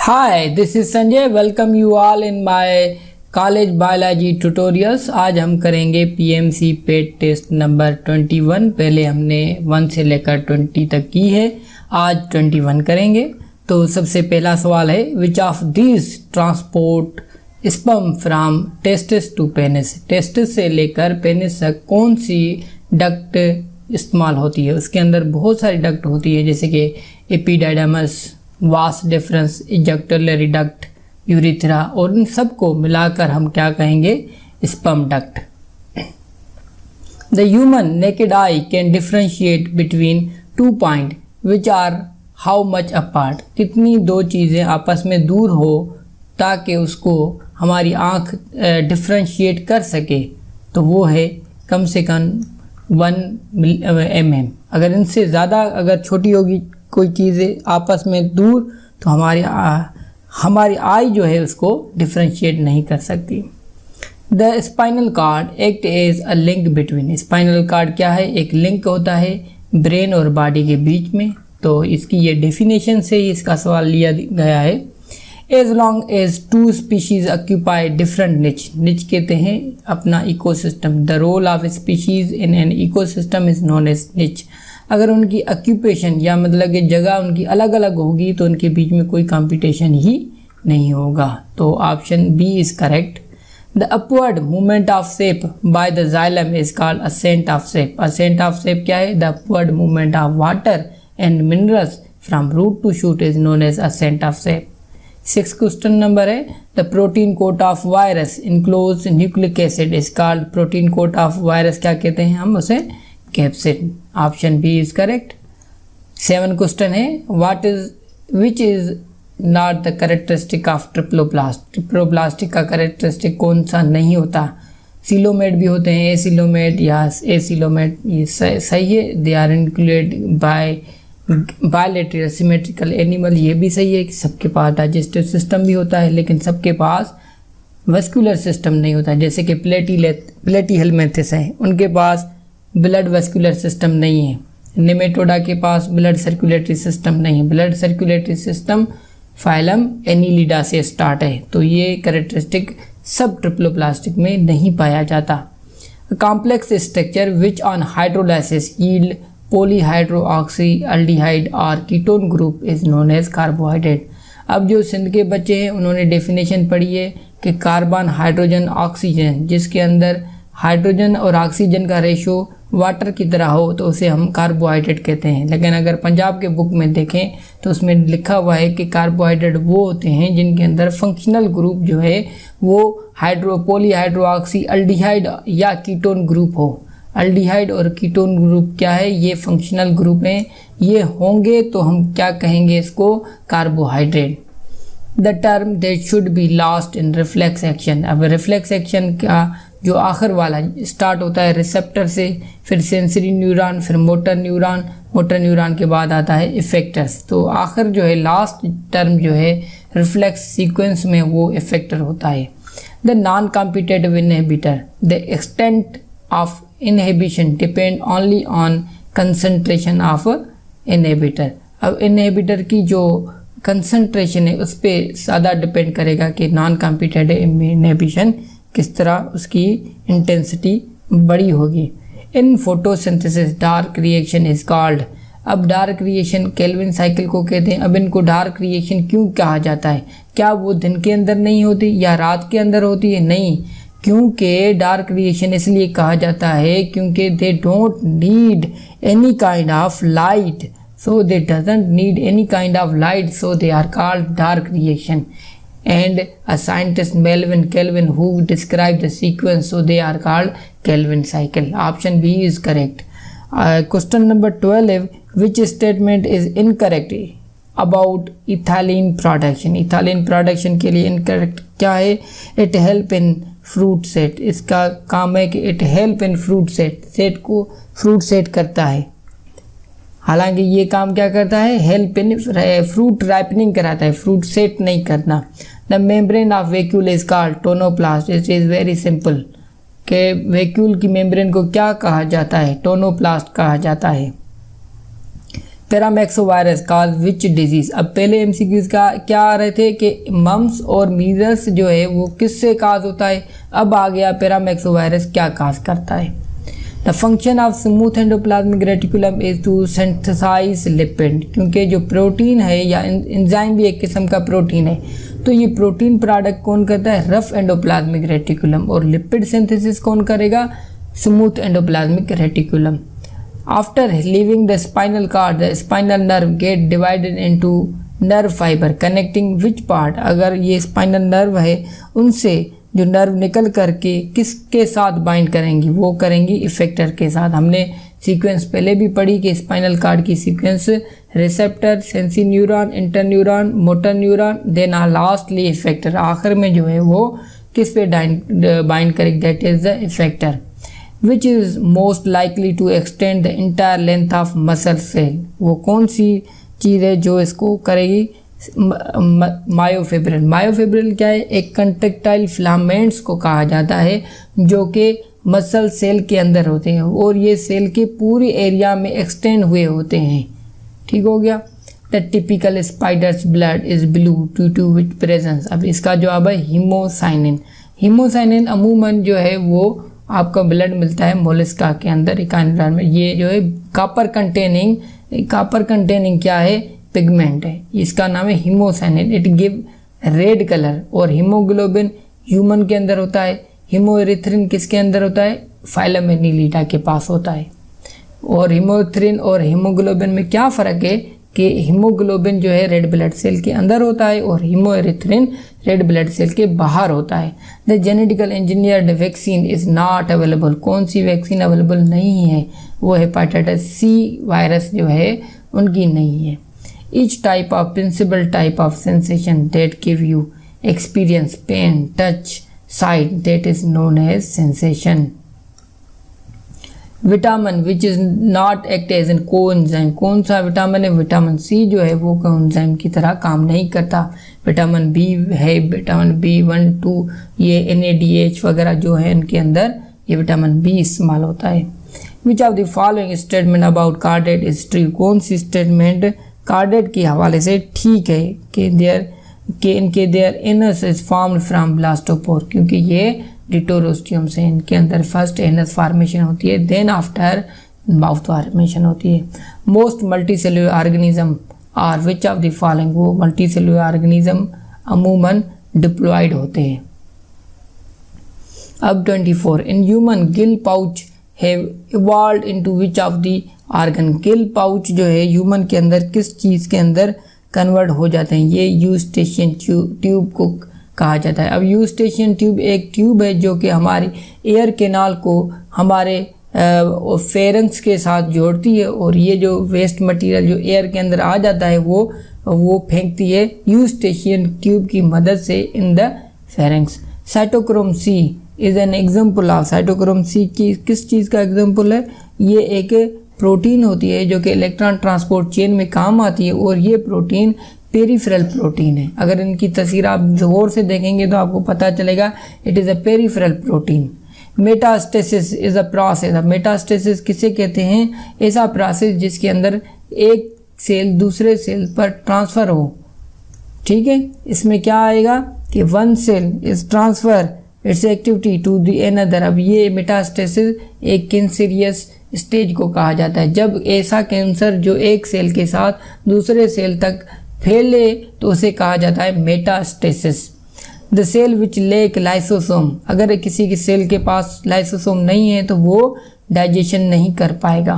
Hi, this is Sanjay. Welcome you all in my college biology tutorials. आज हम करेंगे PMC पेट test number 21। पहले हमने 1 से लेकर 20 तक की है, आज 21 करेंगे। तो सबसे पहला सवाल है which of this transport sperm from testis to penis. Testis से लेकर पेनिस तक कौन सी डक्ट इस्तेमाल होती है। उसके अंदर बहुत सारी डक्ट होती है, जैसे कि epididymis, vas deferens, इजेक्टोलरी duct, urethra, और इन सबको मिलाकर हम क्या कहेंगे, sperm duct. The human naked eye can differentiate between 2 point which are how much apart. कितनी दो चीज़ें आपस में दूर हो ताकि उसको हमारी आँख डिफ्रेंशिएट कर सके, तो वो है कम से कम 1 mm। अगर इनसे ज़्यादा अगर छोटी होगी कोई चीज़ें आपस में दूर, तो हमारी आई जो है उसको डिफ्रेंशिएट नहीं कर सकती। The spinal cord act as a link between. Spinal cord क्या है, एक लिंक होता है ब्रेन और बॉडी के बीच में। तो इसकी ये डेफिनेशन से ही इसका सवाल लिया गया है। As long as 2 species occupy different niche. Niche कहते हैं अपना ecosystem. The role of species in an ecosystem is known as niche. अगर उनकी ऑक्यूपेशन या मतलब कि जगह उनकी अलग अलग होगी तो उनके बीच में कोई कंपटीशन ही नहीं होगा। तो option B is correct. The upward movement of sap by the xylem is called ascent of sap. Ascent of sap क्या है, the upward movement of water and minerals from root to shoot is known as ascent of sap. 6 question number है the protein coat of virus enclose nucleic acid is called. Protein coat of virus क्या कहते हैं हम उसे, capsid. Option B is correct. 7 question है which is not the characteristic of triploblast. Triploblastic का characteristic कौन सा नहीं होता। सीलोमेट भी होते हैं, एसिलोमेट या एसिलोमेट, ये सही है। They are included by bilateral symmetrical animal, ये भी सही है कि सबके पास डाइजेस्टिव सिस्टम भी होता है लेकिन सबके पास वेस्कुलर सिस्टम नहीं होता। जैसे कि प्लेटीहेलमिंथेस है, उनके पास ब्लड वेस्कुलर सिस्टम नहीं है। नेमेटोडा के पास ब्लड सर्कुलेटरी सिस्टम नहीं है। Blood circulatory system phylum Annelida से स्टार्ट है। तो ये कैरेक्टरिस्टिक सब ट्रिप्लोप्लास्टिक में नहीं पाया जाता। Complex structure which on hydrolysis yield polyhydroxy aldehyde और ketone group is known as carbohydrate. अब जो सिंध के बच्चे हैं उन्होंने डेफिनेशन पढ़ी है कि कार्बन हाइड्रोजन ऑक्सीजन, जिसके अंदर हाइड्रोजन और ऑक्सीजन का रेशो वाटर की तरह हो तो उसे हम कार्बोहाइड्रेट कहते हैं। लेकिन अगर पंजाब के बुक में देखें तो उसमें लिखा हुआ है कि कार्बोहाइड्रेट वो होते हैं जिनके अंदर फंक्शनल ग्रुप जो है वो पॉलीहाइड्रोऑक्सी अल्डिहाइड या कीटोन ग्रुप हो। अल्डिहाइड और कीटोन ग्रुप क्या है, ये फंक्शनल ग्रुप हैं। ये होंगे तो हम क्या कहेंगे इसको, carbohydrate. The term that should be lost in reflex action. अब रिफ्लेक्स एक्शन का जो आखिर वाला स्टार्ट होता है रिसेप्टर से, फिर सेंसरी न्यूरॉन, फिर मोटर न्यूरॉन, मोटर न्यूरॉन के बाद आता है इफेक्टर्स। तो आखिर जो है लास्ट टर्म जो है रिफ्लेक्स सीक्वेंस में वो इफेक्टर होता है। The non competitive inhibitor the extent of inhibition depend only on concentration of inhibitor. अब इनहिबिटर की जो कंसंट्रेशन है उस पर ज़्यादा डिपेंड करेगा कि नॉन कॉम्पिटेटिव इनहिबिशन किस तरह उसकी इंटेंसिटी बड़ी होगी। In photosynthesis dark reaction is called. अब डार्क रिएक्शन केल्विन साइकिल को कहते हैं। अब इनको डार्क रिएक्शन क्यों कहा जाता है, क्या वो दिन के अंदर नहीं होती या रात के अंदर होती है, नहीं, क्योंकि डार्क रिएक्शन इसलिए कहा जाता है क्योंकि they don't need any kind of light, so they doesn't need any kind of light, so they are called dark reaction. And a scientist Melvin Kelvin who described the sequence, so they are called Kelvin cycle. Option B is correct. Question number 12, which statement is incorrect about ethylene production? Ethylene production के लिए incorrect क्या है, it help in fruit set। इसका काम है कि it help in fruit set, set को fruit set करता है। हालांकि ये काम क्या करता है, हेल्प इन फ्रूट राइपनिंग कराता है, फ्रूट सेट नहीं करना। The membrane of vacuole is called tonoplast. It is very simple कि वैक्यूल की मेम्ब्रेन को क्या कहा जाता है, टोनोप्लास्ट कहा जाता है। पैरामैक्सोवायरस काज विच डिजीज। अब पहले एमसीक्यूज का क्या आ रहे थे कि मम्स और मीजल्स जो है वो किससे काज होता है, अब आ गया पैरामैक्सोवायरस क्या काज करता है। The function of smooth endoplasmic reticulum is to synthesise lipid, क्योंकि जो प्रोटीन है या एंजाइम भी एक किस्म का प्रोटीन है, तो ये प्रोटीन प्रोडक्ट कौन करता है, रफ एंडोप्लाज्मिक रेटिकुलम, और लिपिड सिंथेसिस कौन करेगा, smooth endoplasmic reticulum. After leaving the spinal card the spinal nerve gate divided into nerve fibre connecting which part. अगर ये स्पाइनल नर्व है उनसे जो नर्व निकल करके किसके साथ बाइंड करेंगी, वो करेंगी इफेक्टर के साथ। हमने सीक्वेंस पहले भी पढ़ी कि स्पाइनल कार्ड की sequence receptor, sensory neuron, interneuron, motor neuron, then lastly effector. आखिर में जो है वो किस पे बाइंड करेगी, that is the effector. Which is most likely to extend the entire length of muscle cell. वो कौन सी चीज़ है जो इसको करेगी, मायोफिब्रिल। मायोफिब्रिल क्या है, एक कंट्रैक्टाइल फिलामेंट्स को कहा जाता है जो कि मसल सेल के अंदर होते हैं और ये सेल के पूरी एरिया में एक्सटेंड हुए होते हैं। ठीक हो गया। The typical spiders blood is blue due to which presence. अब इसका जवाब है हीमोसाइनिन। हीमोसाइनिन अमूमन जो है वो आपका ब्लड मिलता है मोलस्का के अंदर, इकाइनोडर्म में। ये जो है कापर कंटेनिंग क्या है, पिगमेंट है, इसका नाम है haemocyanin. It give red colour. और हीमोग्लोबिन ह्यूमन के अंदर होता है, हीमोएरिथ्रिन किसके अंदर होता है, फाइलम एनीलिडा के पास होता है। और हीमोएरिथ्रिन और हीमोग्लोबिन में क्या फ़र्क है कि हीमोग्लोबिन जो है रेड ब्लड सेल के अंदर होता है और हीमोएरिथ्रिन रेड ब्लड सेल के बाहर होता है। The genetical engineered vaccine is not available. कौन सी वैक्सीन अवेलेबल नहीं है, वो हेपाटाइटिस सी वायरस जो है उनकी नहीं है। Each type of principal type of sensation that give you experience pain touch sight that is known as sensation. Vitamin which is not act as an coenzyme. कौन सा विटामिन है, vitamin C जो है वो कोएंजाइम की तरह काम नहीं करता। विटामिन बी है, विटामिन B1, 2, ये NADH वगैरह जो है इनके अंदर ये विटामिन बी इस्तेमाल होता है। Which of the following statement about chordate is true. कौन सी स्टेटमेंट कार्डेट के हवाले से ठीक है कि इनके their anus is formed from blastopore, क्योंकि ये डिटोरोस्टियम से इनके अंदर फर्स्ट एनस फॉर्मेशन होती है, देन आफ्टर माउथ फॉर्मेशन होती है। Most multi cellular organism are which of the following. वो मल्टी सेल्यूलर ऑर्गेनिज्म अमूमन डिप्लॉयड होते हैं। अब 24 in human gill pouch have evolved into which of the organ. Gill pouch जो है ह्यूमन के अंदर किस चीज़ के अंदर कन्वर्ट हो जाते हैं, ये यूस्टेशियन ट्यूब को कहा जाता है। अब यूस्टेशियन ट्यूब एक ट्यूब है जो कि हमारी एयर कैनाल को हमारे फेरेंक्स के साथ जोड़ती है और ये जो वेस्ट मटेरियल जो एयर के अंदर आ जाता है वो फेंकती है यूस्टेशियन ट्यूब की मदद से in the pharynx. Cytochrome C is an example of. Cytochrome C की किस चीज़ का एग्जाम्पल है, ये एक प्रोटीन होती है जो कि इलेक्ट्रॉन ट्रांसपोर्ट चेन में काम आती है और ये प्रोटीन पेरिफेरल प्रोटीन है। अगर इनकी तस्वीर आप गौर से देखेंगे तो आपको पता चलेगा it is a peripheral protein. Metastasis is a process. अब मेटास्टेसिस किसे कहते हैं, ऐसा प्रोसेस जिसके अंदर एक सेल दूसरे सेल पर ट्रांसफ़र हो। ठीक है, इसमें क्या आएगा कि one cell is transfer its activity to the another. अब ये मेटास्टेसिस एक कैंसरियस स्टेज को कहा जाता है, जब ऐसा कैंसर जो एक सेल के साथ दूसरे सेल तक फैले तो उसे कहा जाता है metastasis. The cell which lack lysosome. अगर किसी के सेल के पास लाइसोसोम नहीं है तो वो डाइजेशन नहीं कर पाएगा।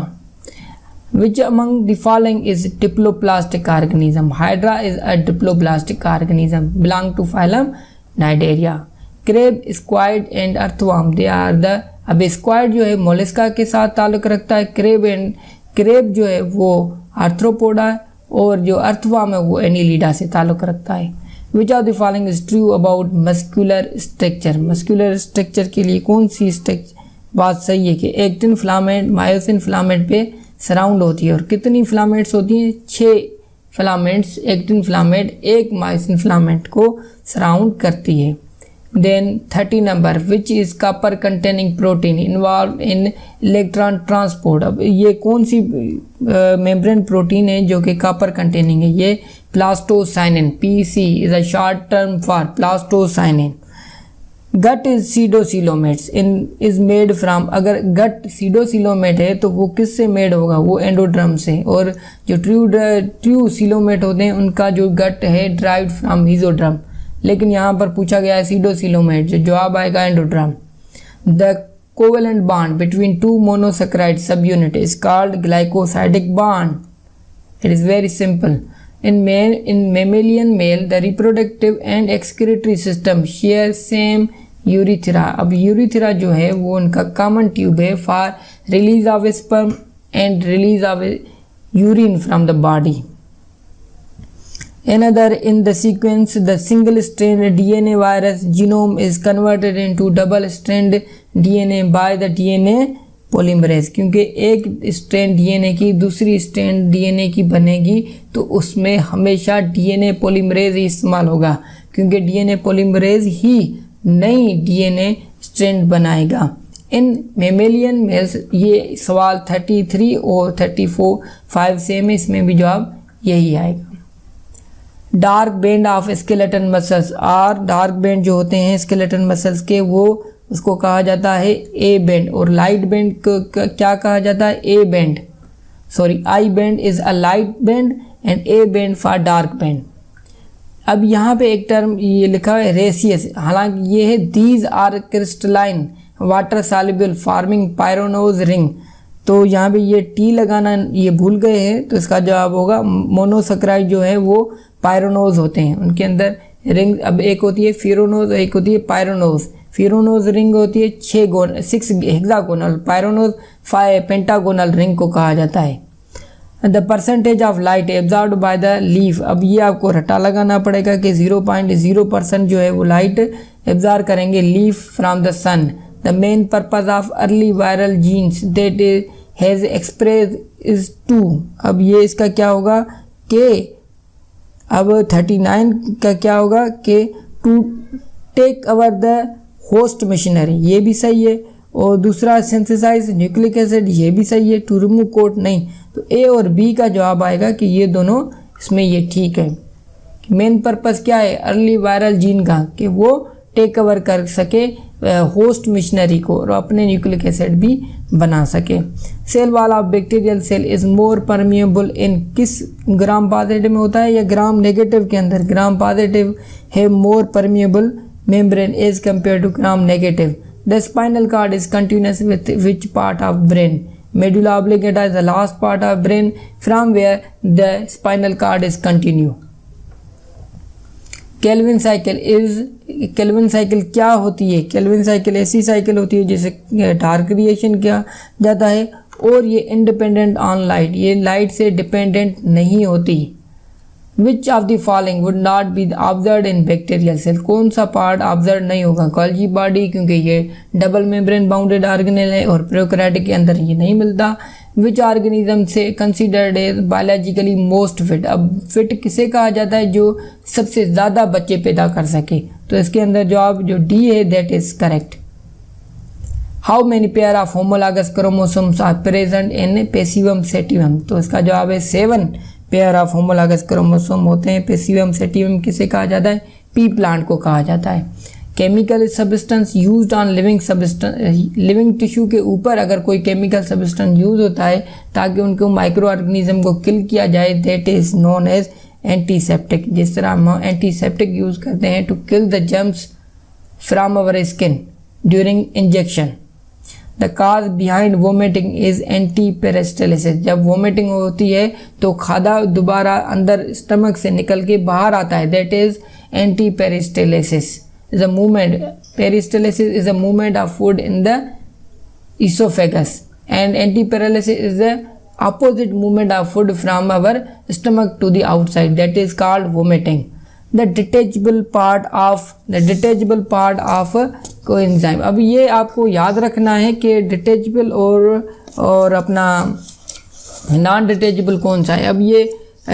Which among the following is diploblastic organism. Hydra is a diploblastic organism belong to phylum cnidaria. Crab, squid and earthworm they are the. अब स्क्वाइड जो है मोलस्का के साथ ताल्लुक रखता है, क्रेब जो है वो आर्थ्रोपोडा और जो अर्थवर्म है वो एनीलिडा से ताल्लुक रखता है। Which of the following is true about muscular structure. Muscular structure के लिए कौन सी बात सही है कि एक्टिन फिलामेंट मायोसिन फिलामेंट पे सराउंड होती है। और कितनी फिलामेंट्स होती हैं, 6 फिलामेंट्स एक्टिन फिलामेंट एक मायोसिन फिलामेंट को सराउंड करती है। Then 30 number, which is copper containing protein involved in electron transport। अब ये कौन सी मेम्ब्रेन प्रोटीन है जो कि कॉपर कंटेनिंग है? ये plastocyanin. PC is a short term for plastocyanin. Gut is pseudocoelomates is made from. अगर गट सीडोसिलोमेट है तो वो किससे मेड होगा? वो एंडोड्रम से। और जो ट्रू सिलोमेट होते हैं उनका जो गट है ड्राइव्ड फ्रॉम मीजोड्रम। लेकिन यहाँ पर पूछा गया है सीडोसिलोमेट, जो जवाब आएगा endoderm. The covalent bond between two monosaccharide सब unit is called glycosidic bond. It is very simple. In mammalian male, the reproductive and excretory system share same urethra। अब urethra जो है वो उनका common tube है for release of sperm and release of urine from the body। Another in the sequence, the single-strand DNA virus genome is converted into double-strand DNA by the DNA polymerase. क्योंकि एक strand DNA की दूसरी strand DNA की बनेगी तो उसमें हमेशा DNA polymerase ही इस्तेमाल होगा, क्योंकि डीएनए पोलीमरेज ही नई डीएनए स्ट्रैंड बनाएगा। इन मेमेलियन मेल्स, ये सवाल 33 और 34 सेम है, इसमें भी जवाब यही आएगा। Dark band of skeleton muscles और डार्क बैंड जो होते हैं स्केलेटन मसल्स के, वो उसको कहा जाता है ए बैंड। और लाइट बैंड को क्या कहा जाता है? A band. Sorry, I band is a light band and A band for dark band. अब यहाँ पे एक टर्म ये लिखा है रेसियस, हालांकि ये है these are crystalline water soluble forming pyranose ring. तो यहाँ पे ये टी लगाना ये भूल गए हैं, तो इसका जवाब होगा मोनोसैकेराइड जो है वो पायरोनोज होते हैं, उनके अंदर रिंग। अब एक होती है फिरोनोज, एक होती है पायरोनोज। फिरोनोज रिंग होती है 6 हेक्सागोनल, पायरोनोज 5 पेंटागोनल रिंग को कहा जाता है। The percentage of light absorbed by the leaf. अब ये आपको रट्टा लगाना पड़ेगा कि 0.0% जो है वो लाइट एब्जॉर्ब करेंगे leaf from the sun. The main purpose of early viral genes that has express is to. अब ये इसका क्या होगा कि अब 39 का क्या होगा कि to take over the host machinery, ये भी सही है। और दूसरा सिंथेसाइज न्यूक्लिक एसिड, ये भी सही है। टू रिमूव कोट नहीं, तो ए और बी का जवाब आएगा कि ये दोनों इसमें ये ठीक है। मेन पर्पस क्या है अर्ली वायरल जीन का? कि वो टेक ओवर कर सके होस्ट मशीनरी को और अपने न्यूक्लिक एसिड भी बना सके। Cell wall of bacterial cell is more permeable in, किस ग्राम पॉजिटिव में होता है या ग्राम नेगेटिव के अंदर? ग्राम पॉजिटिव है मोर permeable membrane as compared to gram negative। The spinal cord is continuous with which part of brain? Medulla oblongata is the last part of brain from where the spinal cord is continue। Kelvin cycle is, Kelvin cycle क्या होती है? Kelvin cycle ऐसी cycle होती है जिसे dark reaction किया जाता है और ये इंडिपेंडेंट ऑन लाइट, ये लाइट से डिपेंडेंट नहीं होती। Which of the following would not be observed in bacterial cell? कौन सा पार्ट ऑब्जर्व नहीं होगा? गोल्गी बॉडी, क्योंकि ये डबल मेम्ब्रेन बाउंडेड ऑर्गेनेल है और प्रोकैरियोटिक के अंदर ये नहीं मिलता। Which organism से considered as biologically most fit? अब फिट किसे कहा जाता है? जो सबसे ज़्यादा बच्चे पैदा कर सके। तो इसके अंदर जवाब जो डी है that is correct. How many pair of homologous chromosomes are present in pisum sativum? तो इसका जवाब है 7 पेयर ऑफ होमोलॉगस क्रोमोसोम होते हैं। पेसिवम सेटिवम किसे कहा जाता है? पी प्लांट को कहा जाता है। Chemical substance used on living tissue के ऊपर अगर कोई केमिकल सब्सटेंस यूज होता है ताकि उनको माइक्रो ऑर्गेनिज्म को किल किया जाए, that is known as antiseptic. जिस तरह हम एंटीसेप्टिक यूज करते हैं to kill the germs from our skin during injection. The cause behind vomiting is anti peristalsis. जब वोमिटिंग होती है तो खादा दोबारा अंदर स्टमक से निकल के बाहर आता है, that is anti peristalsis. Is a movement, peristalsis is a movement of food in the oesophagus and anti peristalsis is the opposite movement of food from our stomach to the outside, that is called vomiting। the detachable part of coenzyme। अब ये आपको याद रखना है कि डिटेचबल और अपना non डिटेचबल कौन सा है। अब ये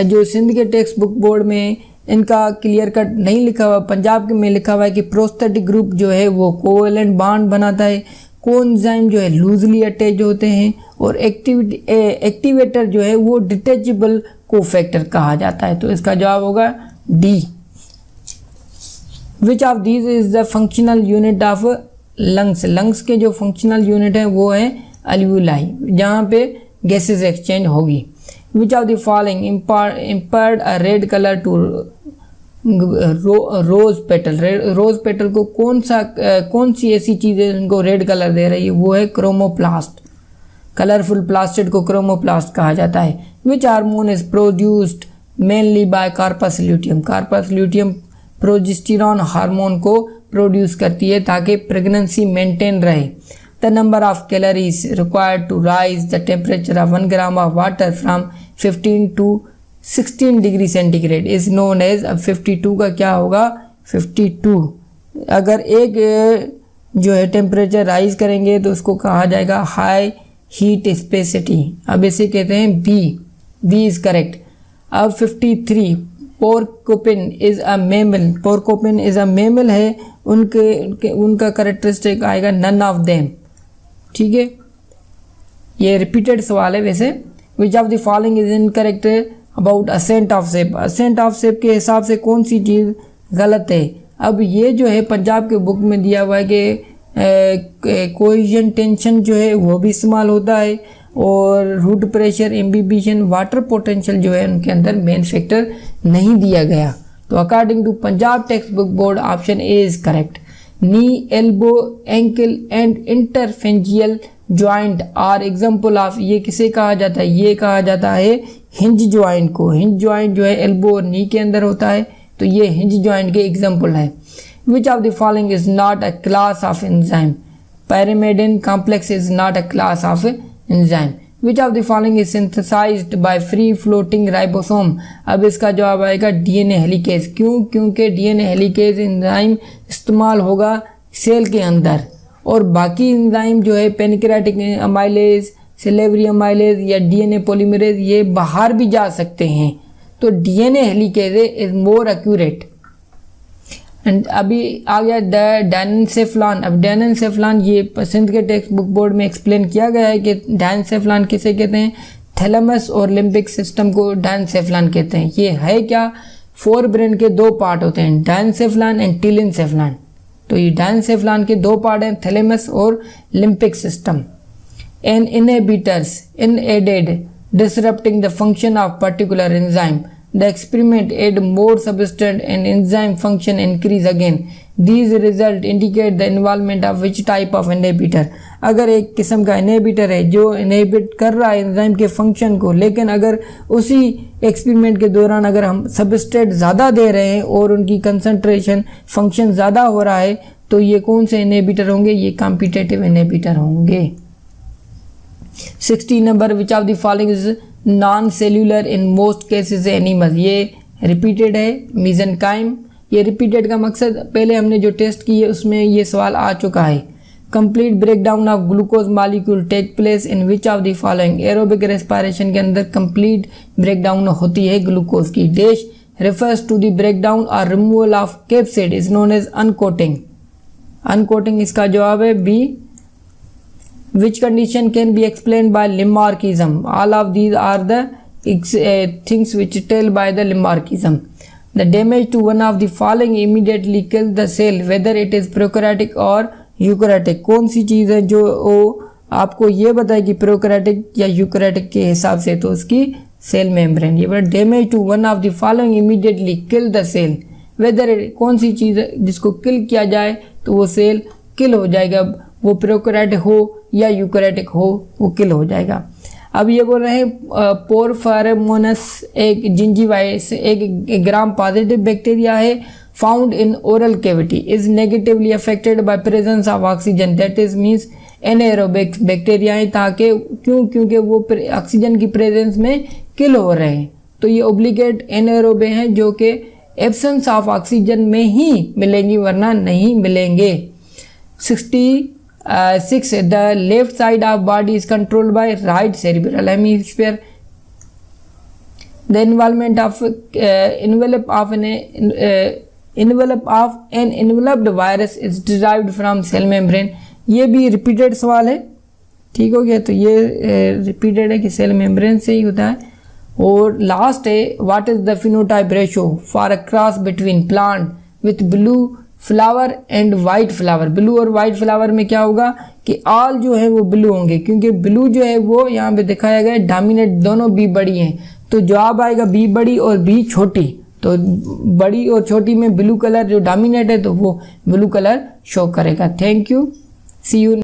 जो सिंध के टेक्स्ट बुक बोर्ड में इनका क्लियर कट नहीं लिखा हुआ। पंजाब में लिखा हुआ है कि प्रोस्थेटिक ग्रुप जो है वो कोवेलेंट बॉन्ड बनाता है, कोएंजाइम जो है लूजली अटैच होते हैं, और एक्टिवेटर जो है वो डिटैचेबल कोफैक्टर कहा जाता है। तो इसका जवाब होगा D. Which of these is the functional unit of lungs. Lungs के जो फंक्शनल यूनिट है वो है अल्वुलाई, जहाँ पे गैसेस एक्सचेंज होगी। Which of the following impart a red colour to rose petal. Rose petal को कौन सी ऐसी चीज़ें इनको रेड कलर दे रही है, वो है क्रोमोप्लास्ट। कलरफुल प्लास्टिड को क्रोमोप्लास्ट कहा जाता है। Which hormone is produced mainly by corpus luteum. Corpus luteum progesterone hormone को प्रोड्यूस करती है ताकि प्रेगनेंसी मेंटेन रहे। The number of calories required to raise the temperature of 1 gram of water from 15 to 16 degree centigrade is known as. अब 52 का क्या होगा, 52 अगर एक जो है टेम्परेचर राइज करेंगे तो उसको कहा जाएगा हाई हीट स्पेसिटी। अब इसे कहते हैं बी इज करेक्ट। अब 53 porcupine is a mammal. Porcupine is a mammal है, उनका करेक्टरिस्टिक आएगा नन ऑफ देम। ठीक है, ये रिपीटेड सवाल है वैसे। Which of the following is incorrect about ascent of sap. Ascent of sap के हिसाब से कौन सी चीज़ गलत है। अब ये जो है पंजाब के बुक में दिया हुआ है कि कोहेजन टेंशन जो है वो भी इस्तेमाल होता है, और root pressure, imbibition, water potential जो है उनके अंदर मेन फैक्टर नहीं दिया गया। तो according to Punjab text book board option A is correct. Knee, elbow, ankle and interphalangeal joint are example of. ये किसे कहा जाता है, ये कहा जाता है हिंज ज्वाइंट को। हिंज ज्वाइंट जो है एल्बो और नी के अंदर होता है, तो ये हिंज ज्वाइंट के एग्जाम्पल है। Which of the following is not a class of enzyme. Paramedin complex is not a class of enzyme. Which of the following is synthesised by free floating ribosome. अब इसका जवाब आएगा DNA helicase. क्यों, क्योंकि DNA helicase enzyme इस्तेमाल होगा cell के अंदर, और बाकी एंजाइम जो है पेनक्रियाटिक अमाइलेज, सिलेवरी अमाइलेज या डीएनए पॉलीमरेज ये बाहर भी जा सकते हैं। तो DNA helicase is more accurate. And अभी आ गया डायनेनसेफ्लॉन। अब डायनेनसेफ्लॉन ये सिंध के टेक्स्ट बुक बोर्ड में एक्सप्लेन किया गया है कि डायनेनसेफ्लॉन किसे कहते हैं। थैलेमस और लिम्बिक सिस्टम को डायनेनसेफ्लॉन कहते हैं। ये है क्या, फोर ब्रेन के दो पार्ट होते हैं, डायनेनसेफ्लॉन एंड टीलेनसेफ्लॉन। तो ये डायनेनसेफ्लॉन के दो पार्ट हैं, थैलेमस और limbic system. And inhibitors aided disrupting the function of particular enzyme. The experiment add more substance and enzyme function increase again. These result indicate the involvement of which type of inhibitor. अगर एक किस्म का inhibitor है जो inhibit कर रहा है enzyme के फंक्शन को, लेकिन अगर उसी एक्सपेरिमेंट के दौरान अगर हम सबस्ट्रेट ज़्यादा दे रहे हैं और उनकी कंसंट्रेशन फंक्शन ज़्यादा हो रहा है, तो ये कौन से इनहिबिटर होंगे, ये कॉम्पिटेटिव इनहिबिटर होंगे। 60 number, which of the following is non cellular in most cases animal. ये रिपीटेड है, मीजेनकाइम। ये रिपीटेड का मकसद पहले हमने जो टेस्ट किए उसमें ये सवाल आ चुका है। Complete breakdown of glucose molecule take place in which of the following. Aerobic respiration के अंदर कंप्लीट ब्रेकडाउन होती है ग्लूकोज की। Dash refers to the breakdown or removal of capsid is known as uncoating. Uncoating इसका जवाब है B. Which condition can be explained by limmarchism? All of these are the things which tell by the limmarchism. The damage to one of the following immediately kills the cell, whether it is prokaryotic or eukaryotic. कौन सी चीज़ है जो आपको ये बताएगी prokaryotic या eukaryotic के हिसाब से, तो उसकी सेल मेम्ब्रेन। ये बता damage to one of the following immediately kill the cell, whether कौन सी चीज़ जिसको किल किया जाए तो वो सेल किल हो जाएगा, वो प्रोकैरियोटिक हो या यूकैरियोटिक हो वो किल हो जाएगा। अब ये बोल रहे हैं पोरफेरोमोनस एक जिंजीवाइस एक ग्राम पॉजिटिव बैक्टीरिया है found in oral cavity is negatively affected by presence of oxygen, that is means anaerobic bacteria है, ताकि क्योंकि वो ऑक्सीजन की प्रेजेंस में किल हो रहे हैं। तो ये ओब्लिगेट एनएरोबे हैं जो कि एब्सेंस ऑफ ऑक्सीजन में ही मिलेंगी वरना नहीं मिलेंगे। 66 the left side of body is controlled by right cerebral hemisphere. The involvement of envelope of an enveloped virus is derived from cell membrane। ये भी रिपीटेड सवाल है, ठीक हो गया। तो ये रिपीटेड है कि सेल मेम्ब्रेन से ही होता है। और लास्ट है, what is the phenotype ratio for a cross between plant with blue flower and white flower. Blue और वाइट फ्लावर में क्या होगा कि ऑल जो है वो ब्लू होंगे, क्योंकि ब्लू जो है वो यहाँ पे दिखाया गया है डोमिनेट, दोनों बी बड़ी हैं, तो जवाब आएगा बी बड़ी और बी छोटी। तो बड़ी और छोटी में ब्लू कलर जो डोमिनेट है तो वो ब्लू कलर शो करेगा। Thank you, see you.